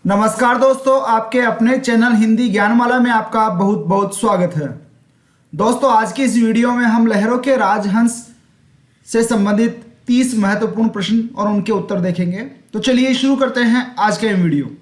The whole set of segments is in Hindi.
नमस्कार दोस्तों, आपके अपने चैनल हिंदी ज्ञानमाला में आपका बहुत बहुत स्वागत है। दोस्तों, आज की इस वीडियो में हम लहरों के राजहंस से संबंधित 30 महत्वपूर्ण प्रश्न और उनके उत्तर देखेंगे। तो चलिए शुरू करते हैं आज का ये वीडियो।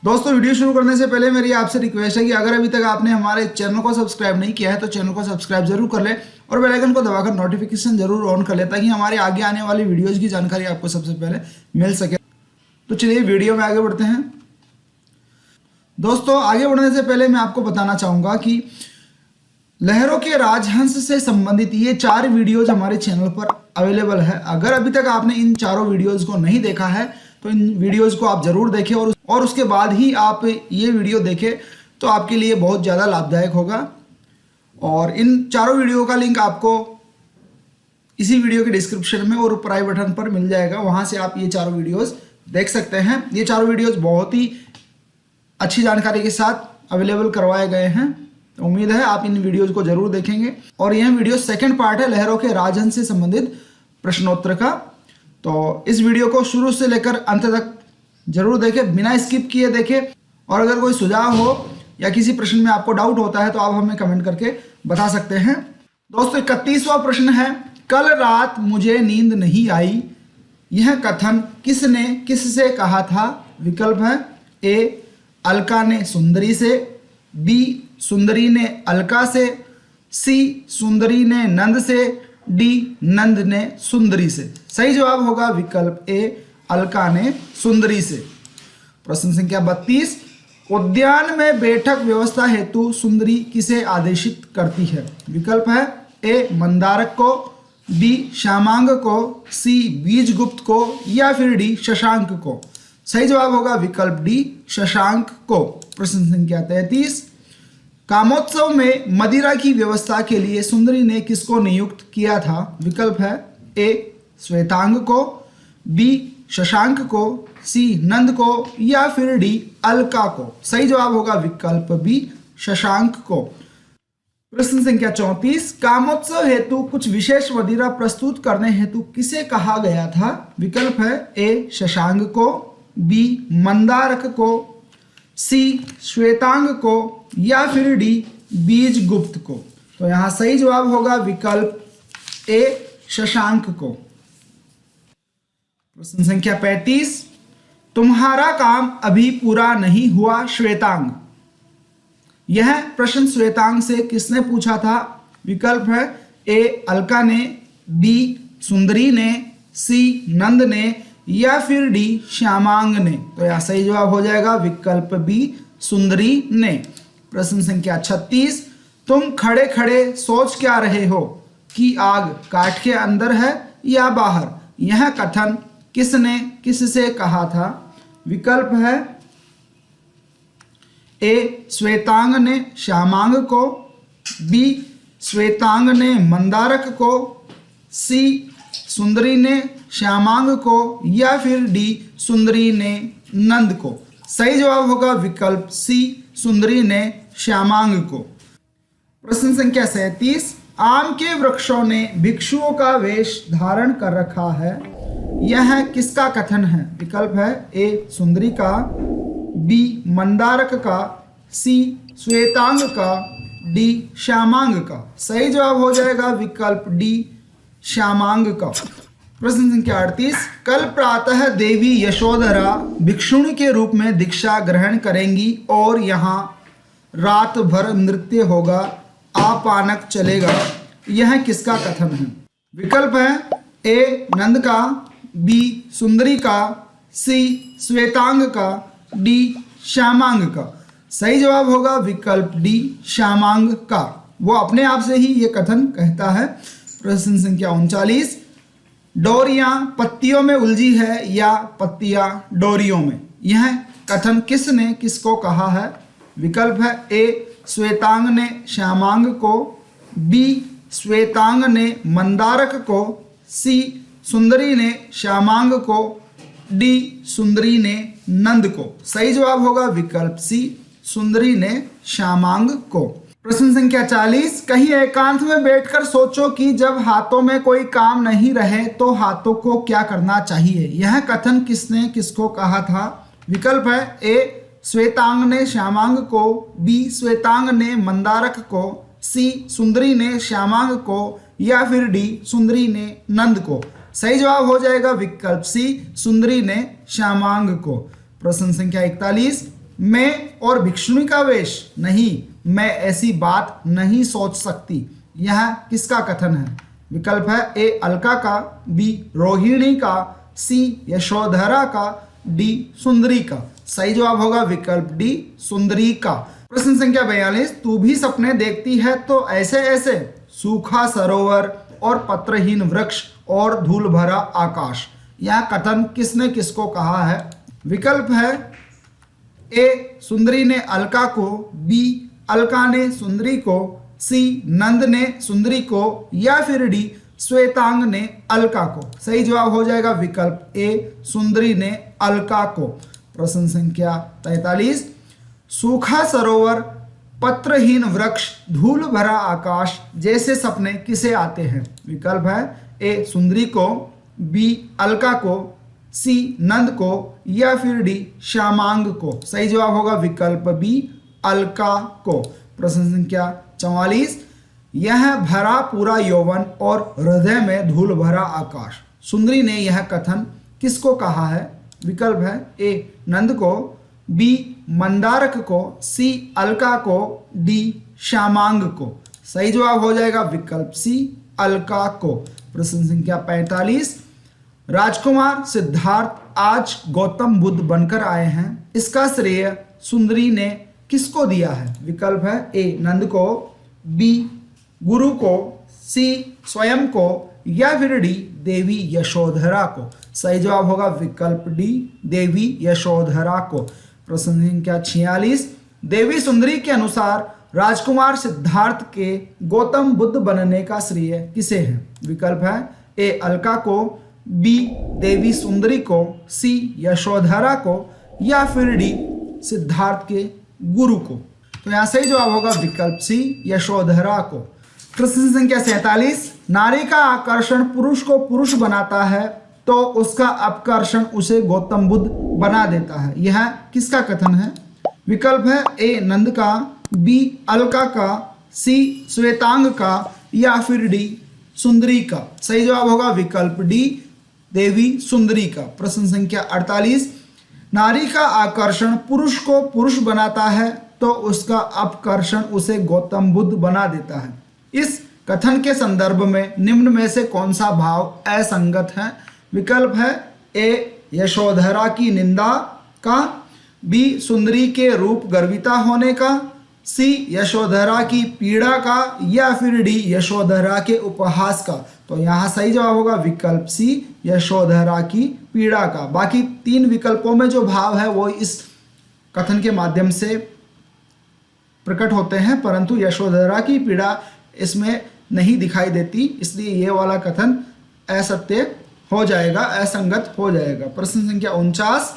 दोस्तों, वीडियो शुरू करने से पहले मेरी आपसे रिक्वेस्ट है कि अगर अभी तक आपने हमारे चैनल को सब्सक्राइब नहीं किया है तो चैनल को सब्सक्राइब जरूर कर ले और बेल आइकन को दबाकर नोटिफिकेशन जरूर ऑन कर ले ताकि हमारे आगे आने वाली वीडियोस की जानकारी आपको सबसे पहले मिल सके। तो चलिए वीडियो में आगे बढ़ते हैं। दोस्तों, आगे बढ़ने से पहले मैं आपको बताना चाहूँगा कि लहरों के राजहंस से संबंधित ये 4 वीडियोज हमारे चैनल पर अवेलेबल है। अगर अभी तक आपने इन चारों वीडियोज़ को नहीं देखा है तो इन वीडियोज़ को आप ज़रूर देखें और उसके बाद ही आप ये वीडियो देखें तो आपके लिए बहुत ज़्यादा लाभदायक होगा। और इन चारों वीडियो का लिंक आपको इसी वीडियो के डिस्क्रिप्शन में और ऊपर आई बटन पर मिल जाएगा, वहाँ से आप ये चारों वीडियोज़ देख सकते हैं। ये चारों वीडियोज़ बहुत ही अच्छी जानकारी के साथ अवेलेबल करवाए गए हैं। तो उम्मीद है आप इन वीडियोज़ को ज़रूर देखेंगे। और यह वीडियो सेकेंड पार्ट है लहरों के राजहंस से संबंधित प्रश्नोत्तर का। तो इस वीडियो को शुरू से लेकर अंत तक जरूर देखें, बिना स्किप किए देखें। और अगर कोई सुझाव हो या किसी प्रश्न में आपको डाउट होता है तो आप हमें कमेंट करके बता सकते हैं। दोस्तों, 31वां प्रश्न है, कल रात मुझे नींद नहीं आई, यह कथन किसने किससे कहा था? विकल्प है ए, अलका ने सुंदरी से, बी, सुंदरी ने अलका से, सी, सुंदरी ने नंद से, डी, नंद ने सुंदरी से। सही जवाब होगा विकल्प ए, अलका ने सुंदरी से। प्रश्न संख्या 32, उद्यान में बैठक व्यवस्था हेतु सुंदरी किसे आदेशित करती है? विकल्प है ए, मंदारक को, बी, श्यामांग को, सी, बीजगुप्त को या फिर डी, शशांक को। सही जवाब होगा विकल्प डी, शशांक को। प्रश्न संख्या 33, कामोत्सव में मदिरा की व्यवस्था के लिए सुंदरी ने किसको नियुक्त किया था? विकल्प है ए, श्वेतांग को, बी, शशांक को, सी, नंद को या फिर डी, अलका को। सही जवाब होगा विकल्प बी, शशांक को। प्रश्न संख्या 34, कामोत्सव हेतु कुछ विशेष मदिरा प्रस्तुत करने हेतु किसे कहा गया था? विकल्प है ए, शशांक को, बी, मंदारक को, सी, श्वेतांग को या फिर डी, बीजगुप्त को। तो यहाँ सही जवाब होगा विकल्प ए, शशांक को। प्रश्न संख्या 35, तुम्हारा काम अभी पूरा नहीं हुआ श्वेतांग। यह प्रश्न श्वेतांग से किसने पूछा था? विकल्प है ए, अलका ने, बी, सुंदरी ने, सी, नंद ने या फिर डी, श्यामांग ने। तो यह सही जवाब हो जाएगा विकल्प बी, सुंदरी ने। प्रश्न संख्या 36, तुम खड़े खड़े सोच क्या रहे हो कि आग काठ के अंदर है या बाहर? यह कथन किसने किससे कहा था? विकल्प है ए, श्वेतांग ने श्यामांग को, बी, श्वेतांग ने मंदारक को, सी, सुंदरी ने श्यामांग को या फिर डी, सुंदरी ने नंद को। सही जवाब होगा विकल्प सी, सुंदरी ने श्यामांग को। प्रश्न संख्या 37, आम के वृक्षों ने भिक्षुओं का वेश धारण कर रखा है, यह किसका कथन है? विकल्प है ए, सुंदरी का, बी, मंदारक का, सी, श्वेतांग का, डी, श्यामांग का। सही जवाब हो जाएगा विकल्प डी, श्यामांग का। प्रश्न संख्या 38, कल प्रातः देवी यशोधरा भिक्षुणी के रूप में दीक्षा ग्रहण करेंगी और यहाँ रात भर नृत्य होगा, आपानक चलेगा, यह किसका कथन है? विकल्प है ए, नंद का, बी, सुंदरी का, सी, श्वेतांग का, डी, श्यामांग का। सही जवाब होगा विकल्प डी, श्यामांग का। वो अपने आप से ही ये कथन कहता है। प्रश्न संख्या 39, डोरियां पत्तियों में उलझी है या पत्तियां डोरियों में? यह कथन किसने किसको कहा है? विकल्प है ए, श्वेतांग ने श्यामांग को, बी, श्वेतांग ने मंदारक को, सी, सुंदरी ने श्यामांग को, डी, सुंदरी ने नंद को। सही जवाब होगा विकल्प सी, सुंदरी ने श्यामांग को। प्रश्न संख्या 40, कहीं एकांत में बैठकर सोचो कि जब हाथों में कोई काम नहीं रहे तो हाथों को क्या करना चाहिए। यह कथन किसने किसको कहा था। विकल्प है ए श्वेतांग ने श्यामांग को, बी श्वेतांग ने मंदारक को, सी सुंदरी ने श्यामांग को, या फिर डी सुंदरी ने नंद को। सही जवाब हो जाएगा विकल्प सी सुंदरी ने श्यामांग को। प्रश्न संख्या 41, मैं और भिक्षुणी का वेश, नहीं मैं ऐसी बात नहीं सोच सकती। यह किसका कथन है। विकल्प है ए अलका का, बी रोहिणी का, सी यशोधरा का, डी सुंदरी का। सही जवाब होगा विकल्प डी सुंदरी का। प्रश्न संख्या 42, तू भी सपने देखती है तो ऐसे ऐसे, सूखा सरोवर और पत्रहीन वृक्ष और धूल भरा आकाश। यह कथन किसने किसको कहा है। विकल्प है ए सुंदरी ने अलका को, बी अलका ने सुंदरी को, सी नंद ने सुंदरी को, या फिर डी श्वेतांग ने अलका को। सही जवाब हो जाएगा विकल्प ए सुंदरी ने अलका को। प्रश्न संख्या 43, सूखा सरोवर, पत्रहीन वृक्ष, धूल भरा आकाश जैसे सपने किसे आते हैं। विकल्प है ए सुंदरी को, बी अलका को, सी नंद को, या फिर डी श्यामांग को। सही जवाब होगा विकल्प बी अलका को। प्रश्न संख्या 44, यह भरा पूरा यौवन और हृदय में धूल भरा आकाश। सुंदरी ने यह कथन किसको कहा है। विकल्प है ए नंद को, बी मंदारक को, सी अलका को, डी श्यामांग को। सही जवाब हो जाएगा विकल्प सी अलका को। प्रश्न संख्या 45, राजकुमार सिद्धार्थ आज गौतम बुद्ध बनकर आए हैं, इसका श्रेय सुंदरी ने किसको दिया है। विकल्प है ए नंद को, बी गुरु को, सी स्वयं को, या फिर डी देवी यशोधरा को। सही जवाब होगा विकल्प डी देवी यशोधरा को। प्रश्न संख्या 46, देवी सुंदरी के अनुसार राजकुमार सिद्धार्थ के गौतम बुद्ध बनने का श्रेय किसे है। विकल्प है ए अलका को, बी देवी सुंदरी को, सी यशोधरा को, या फिर डी सिद्धार्थ के गुरु को। तो यहाँ सही जवाब होगा विकल्प सी यशोधरा को। प्रश्न संख्या 47, नारी का आकर्षण पुरुष को पुरुष बनाता है तो उसका अपकर्षण उसे गौतम बुद्ध बना देता है। यह किसका कथन है। विकल्प है ए नंद का, बी अलका का, सी श्वेतांग का, या फिर डी सुंदरी का। सही जवाब होगा विकल्प डी देवी सुंदरी का। प्रश्न संख्या 48, नारी का आकर्षण पुरुष को पुरुष बनाता है तो उसका अपकर्षण उसे गौतम बुद्ध बना देता है। इस कथन के संदर्भ में निम्न में से कौन सा भाव असंगत है। विकल्प है ए यशोधरा की निंदा का, बी सुंदरी के रूप गर्विता होने का, सी यशोधरा की पीड़ा का, या फिर डी यशोधरा के उपहास का। तो यहाँ सही जवाब होगा विकल्प सी यशोधरा की पीड़ा का। बाकी तीन विकल्पों में जो भाव है वो इस कथन के माध्यम से प्रकट होते हैं, परंतु यशोधरा की पीड़ा इसमें नहीं दिखाई देती, इसलिए ये वाला कथन असत्य हो जाएगा, असंगत हो जाएगा। प्रश्न संख्या 49,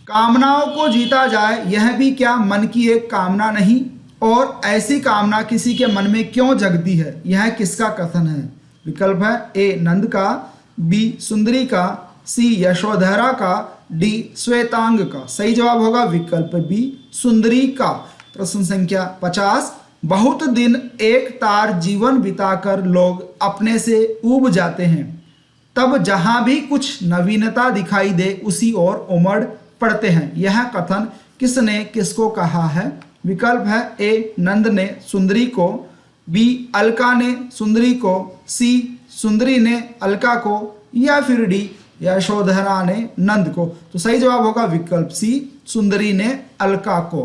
कामनाओं को जीता जाए यह भी क्या मन की एक कामना नहीं, और ऐसी कामना किसी के मन में क्यों जगती है। यह किसका कथन है। विकल्प है ए नंद का, बी सुंदरी का, सी यशोधरा का, डी श्वेतांग का। सही जवाब होगा विकल्प बी सुंदरी का। प्रश्न संख्या 50, बहुत दिन एक तार जीवन बिताकर लोग अपने से ऊब जाते हैं, तब जहां भी कुछ नवीनता दिखाई दे उसी ओर उमड़ पड़ते हैं। यह कथन किसने किसको कहा है। विकल्प है ए नंद ने सुंदरी को, बी अलका ने सुंदरी को, सी सुंदरी ने अलका को, या फिर डी यशोधरा ने नंद को। तो सही जवाब होगा विकल्प सी सुंदरी ने अलका को।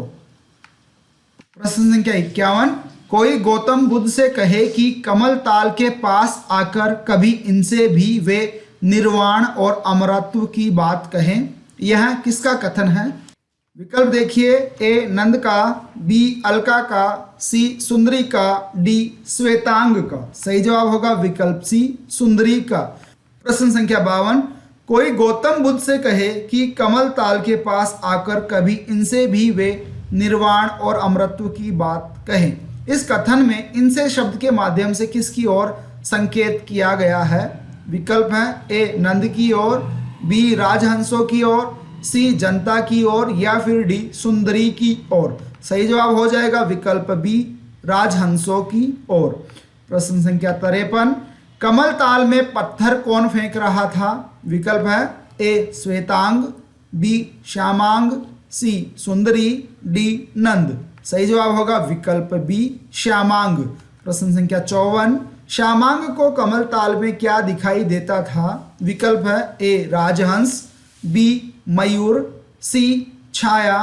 प्रश्न संख्या 51, कोई गौतम बुद्ध से कहे कि कमल ताल के पास आकर कभी इनसे भी वे निर्वाण और अमरत्व की बात कहें। यह किसका कथन है। विकल्प देखिए ए नंद का, बी अलका का, सी सुंदरी का, डी श्वेतांग का। सही जवाब होगा विकल्प सी सुंदरी का। प्रश्न संख्या 52, कोई गौतम बुद्ध से कहे कि कमल ताल के पास आकर कभी इनसे भी वे निर्वाण और अमरत्व की बात कहें। इस कथन में इनसे शब्द के माध्यम से किसकी ओर संकेत किया गया है? विकल्प है ए नंद की ओर, बी राजहंसों की ओर, सी जनता की ओर या फिर डी सुंदरी की ओर। सही जवाब हो जाएगा विकल्प बी राजहंसों की ओर। प्रश्न संख्या 53, कमल ताल में पत्थर कौन फेंक रहा था? विकल्प है ए श्वेतांग, बी श्यामांग, सी सुंदरी, डी नंद। सही जवाब होगा विकल्प बी श्यामांग। प्रश्न संख्या 54, श्यामांग को कमल ताल में क्या दिखाई देता था? विकल्प है ए राजहंस, बी मयूर, सी छाया,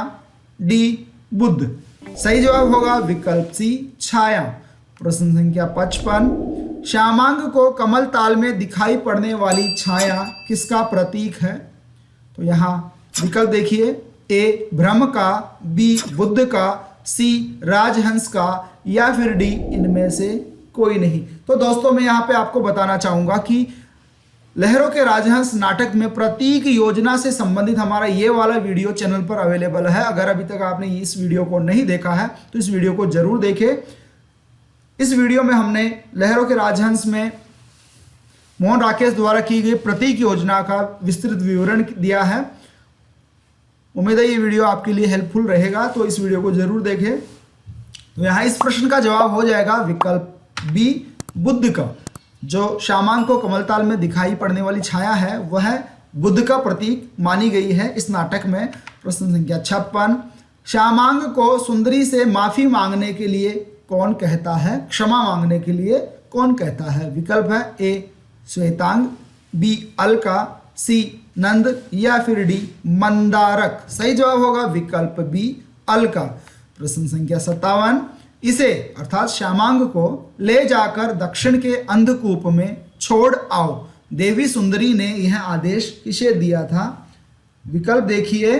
डी बुद्ध। सही जवाब होगा विकल्प सी छाया। प्रश्न संख्या 55, श्यामांग को कमल ताल में दिखाई पड़ने वाली छाया किसका प्रतीक है? तो यहाँ विकल्प देखिए, ए ब्रह्म का, बी बुद्ध का, सी राजहंस का या फिर डी इनमें से कोई नहीं। तो दोस्तों मैं यहाँ पे आपको बताना चाहूंगा कि लहरों के राजहंस नाटक में प्रतीक योजना से संबंधित हमारा ये वाला वीडियो चैनल पर अवेलेबल है। अगर अभी तक आपने इस वीडियो को नहीं देखा है तो इस वीडियो को जरूर देखें। इस वीडियो में हमने लहरों के राजहंस में मोहन राकेश द्वारा की गई प्रतीक योजना का विस्तृत विवरण दिया है। उम्मीद है ये वीडियो आपके लिए हेल्पफुल रहेगा, तो इस वीडियो को जरूर देखें। तो यहाँ इस प्रश्न का जवाब हो जाएगा विकल्प बी बुद्ध का। जो श्यामांग को कमलताल में दिखाई पड़ने वाली छाया है वह बुद्ध का प्रतीक मानी गई है इस नाटक में। प्रश्न संख्या 56, श्यामांग को सुंदरी से माफी मांगने के लिए कौन कहता है? क्षमा मांगने के लिए कौन कहता है? विकल्प है ए श्वेतांग, बी अलका, सी नंद या फिर डी मंदारक। सही जवाब होगा विकल्प बी अलका। प्रश्न संख्या 57, इसे अर्थात श्यामांग को ले जाकर दक्षिण के अंधकूप में छोड़ आओ, देवी सुंदरी ने यह आदेश किसे दिया था? विकल्प देखिए,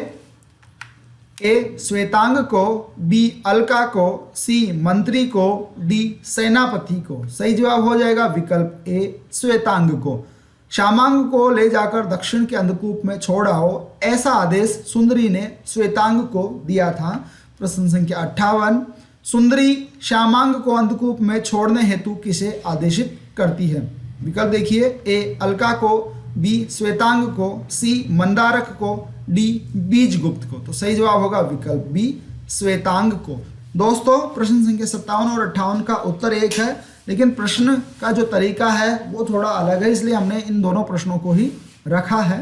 ए श्वेतांग को, बी अलका को, सी मंत्री को, डी सेनापति को। सही जवाब हो जाएगा विकल्प ए श्वेतांग को। श्यामांग को ले जाकर दक्षिण के अंधकूप में छोड़ आओ, ऐसा आदेश सुंदरी ने श्वेतांग को दिया था। प्रश्न संख्या 58, सुंदरी श्यामांग को अंधकूप में छोड़ने हेतु किसे आदेशित करती है? विकल्प देखिए, ए अलका को, बी श्वेतांग को, सी मंदारक को, डी बीजगुप्त को। तो सही जवाब होगा विकल्प बी श्वेतांग को। दोस्तों प्रश्न संख्या 57 और 58 का उत्तर एक है, लेकिन प्रश्न का जो तरीका है वो थोड़ा अलग है, इसलिए हमने इन दोनों प्रश्नों को ही रखा है।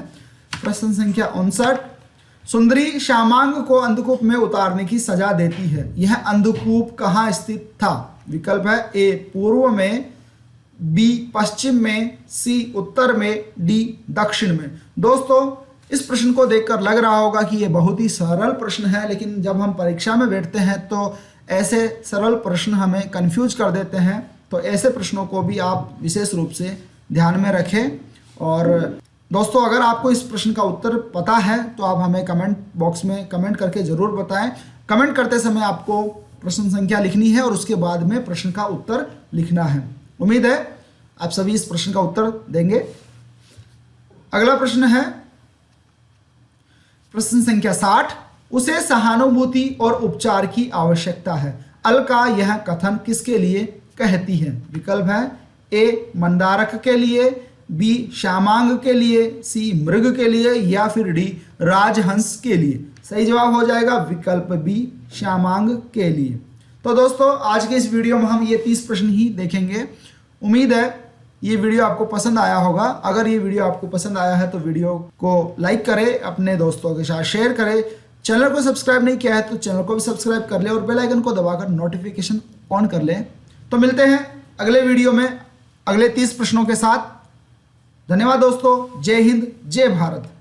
प्रश्न संख्या 59, सुंदरी श्यामांग को अंधकूप में उतारने की सजा देती है, यह अंधकूप कहाँ स्थित था? विकल्प है ए पूर्व में, बी पश्चिम में, सी उत्तर में, डी दक्षिण में। दोस्तों इस प्रश्न को देखकर लग रहा होगा कि ये बहुत ही सरल प्रश्न है, लेकिन जब हम परीक्षा में बैठते हैं तो ऐसे सरल प्रश्न हमें कंफ्यूज कर देते हैं। तो ऐसे प्रश्नों को भी आप विशेष रूप से ध्यान में रखें। और दोस्तों अगर आपको इस प्रश्न का उत्तर पता है तो आप हमें कमेंट बॉक्स में कमेंट करके ज़रूर बताएं। कमेंट करते समय आपको प्रश्न संख्या लिखनी है और उसके बाद में प्रश्न का उत्तर लिखना है। उम्मीद है आप सभी इस प्रश्न का उत्तर देंगे। अगला प्रश्न है प्रश्न संख्या 60, उसे सहानुभूति और उपचार की आवश्यकता है, अलका यह कथन किसके लिए कहती है? विकल्प है ए मंदारक के लिए, बी श्यामांग के लिए, सी मृग के लिए या फिर डी राजहंस के लिए। सही जवाब हो जाएगा विकल्प बी श्यामांग के लिए। तो दोस्तों आज के इस वीडियो में हम ये 30 प्रश्न ही देखेंगे। उम्मीद है ये वीडियो आपको पसंद आया होगा। अगर ये वीडियो आपको पसंद आया है तो वीडियो को लाइक करें, अपने दोस्तों के साथ शेयर करें। चैनल को सब्सक्राइब नहीं किया है तो चैनल को भी सब्सक्राइब कर ले और बेल आइकन को दबाकर नोटिफिकेशन ऑन कर लें। तो मिलते हैं अगले वीडियो में अगले 30 प्रश्नों के साथ। धन्यवाद दोस्तों। जय हिंद, जय भारत।